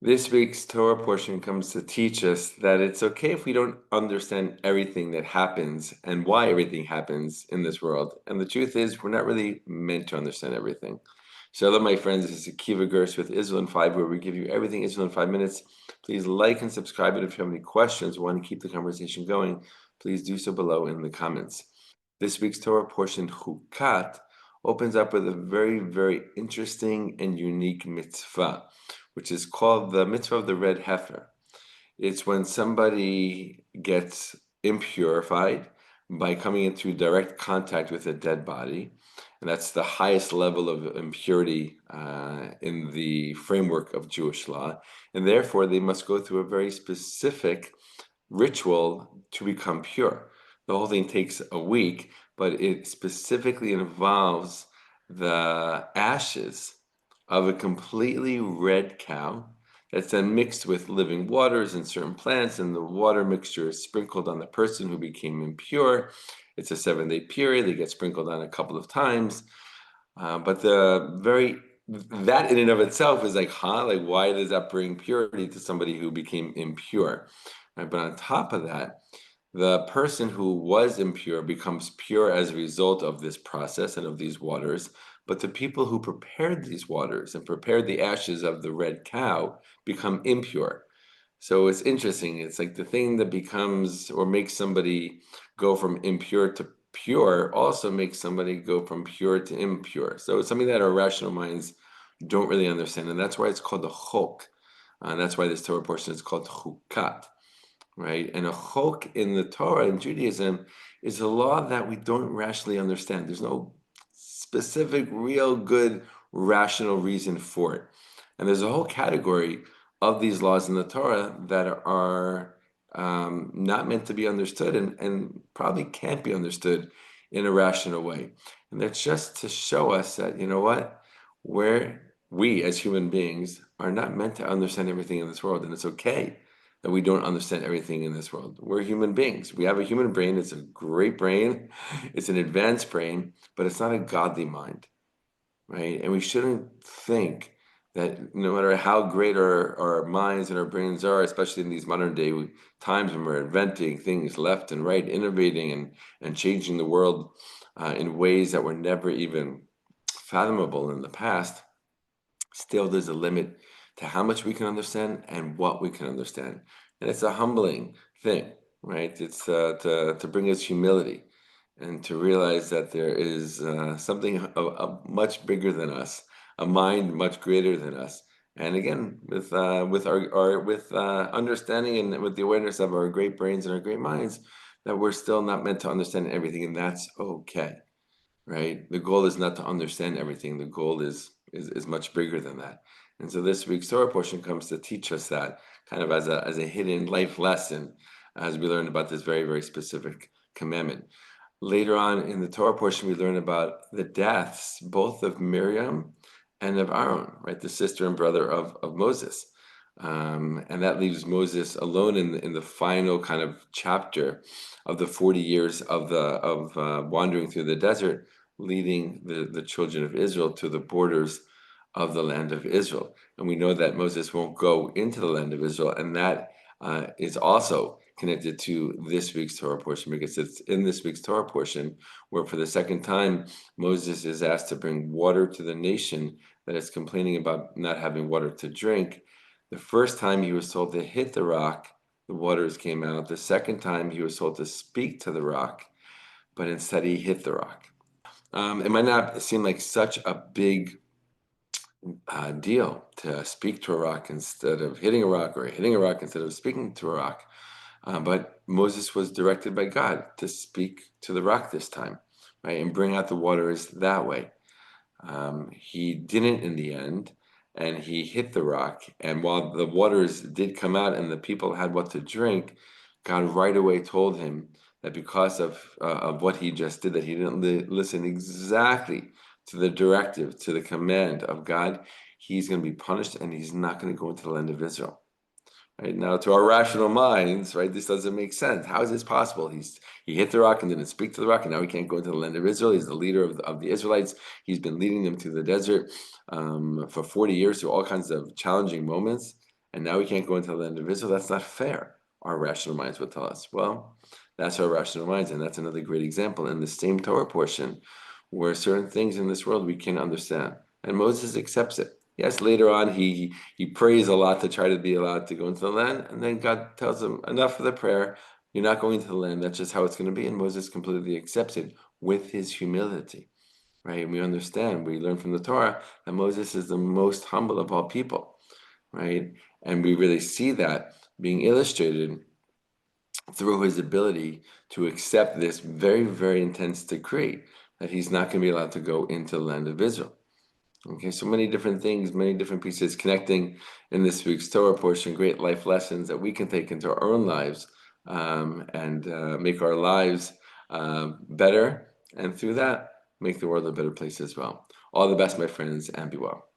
This week's Torah portion comes to teach us that it's okay if we don't understand everything that happens and why everything happens in this world. And the truth is, we're not really meant to understand everything. Shalom, my friends. This is Akiva Gersh with Israel in 5, where we give you everything Israel in 5 minutes. Please like and subscribe. And if you have any questions or want to keep the conversation going, please do so below in the comments. This week's Torah portion, Chukat, opens up with a very, very interesting and unique mitzvah, which is called the mitzvah of the red heifer. It's when somebody gets impurified by coming into direct contact with a dead body. And that's the highest level of impurity in the framework of Jewish law. And therefore, they must go through a very specific ritual to become pure. The whole thing takes a week, but it specifically involves the ashes of a completely red cow that's then mixed with living waters and certain plants, and the water mixture is sprinkled on the person who became impure. It's a 7-day period. They get sprinkled on a couple of times. But that in and of itself is like, why does that bring purity to somebody who became impure? Right? But on top of that, the person who was impure becomes pure as a result of this process and of these waters. But the people who prepared these waters and prepared the ashes of the red cow become impure. So it's interesting. It's like the thing that becomes or makes somebody go from impure to pure also makes somebody go from pure to impure. So it's something that our rational minds don't really understand. And that's why it's called the chok. And that's why this Torah portion is called chukat. Right? And a chok in the Torah in Judaism is a law that we don't rationally understand. There's no specific, real good, rational reason for it. And there's a whole category of these laws in the Torah that are not meant to be understood and probably can't be understood in a rational way. And that's just to show us that, you know what, we as human beings are not meant to understand everything in this world, and it's okay that we don't understand everything in this world. We're human beings. We have a human brain. It's a great brain. It's an advanced brain, but it's not a godly mind, right? And we shouldn't think that no matter how great our minds and our brains are, especially in these modern day times when we're inventing things left and right, innovating and changing the world in ways that were never even fathomable in the past, still there's a limit to how much we can understand and what we can understand. And it's a humbling thing, right? It's to bring us humility and to realize that there is something much bigger than us, a mind much greater than us. And again, with understanding and with the awareness of our great brains and our great minds, that we're still not meant to understand everything, and that's okay, right? The goal is not to understand everything. The goal is much bigger than that. And so this week's Torah portion comes to teach us that kind of as a hidden life lesson as we learn about this very, very specific commandment. Later on in the Torah portion, we learn about the deaths, both of Miriam and of Aaron, right? The sister and brother of Moses. And that leaves Moses alone in the final kind of chapter of the 40 years of wandering through the desert, leading the children of Israel to the borders of the land of Israel. And we know that Moses won't go into the land of Israel, and that is also connected to this week's Torah portion, because it's in this week's Torah portion where for the second time Moses is asked to bring water to the nation that is complaining about not having water to drink. The first time he was told to hit the rock, the waters came out. The second time he was told to speak to the rock, but instead he hit the rock. It might not seem like such a big deal to speak to a rock instead of hitting a rock, or hitting a rock instead of speaking to a rock. But Moses was directed by God to speak to the rock this time, right, and bring out the waters that way. He didn't in the end, and he hit the rock. And while the waters did come out and the people had what to drink, God right away told him that because of what he just did, that he didn't listen exactly to the directive, to the command of God, he's going to be punished and he's not going to go into the land of Israel. Right now, to our rational minds, right, this doesn't make sense. How is this possible? He hit the rock and didn't speak to the rock, and now he can't go into the land of Israel. He's the leader of the Israelites. He's been leading them through the desert for 40 years through all kinds of challenging moments, and now we can't go into the land of Israel. That's not fair. Our rational minds would tell us. Well, that's our rational minds, and that's another great example in the same Torah portion where certain things in this world we can understand. And Moses accepts it. Yes, later on he prays a lot to try to be allowed to go into the land, and then God tells him, enough of the prayer, you're not going into the land, that's just how it's going to be. And Moses completely accepts it with his humility. Right? And we understand, we learn from the Torah that Moses is the most humble of all people, right? And we really see that being illustrated through his ability to accept this very, very intense decree that he's not going to be allowed to go into the land of Israel. Okay, so many different things, many different pieces connecting in this week's Torah portion, great life lessons that we can take into our own lives and make our lives better, and through that, make the world a better place as well. All the best, my friends, and be well.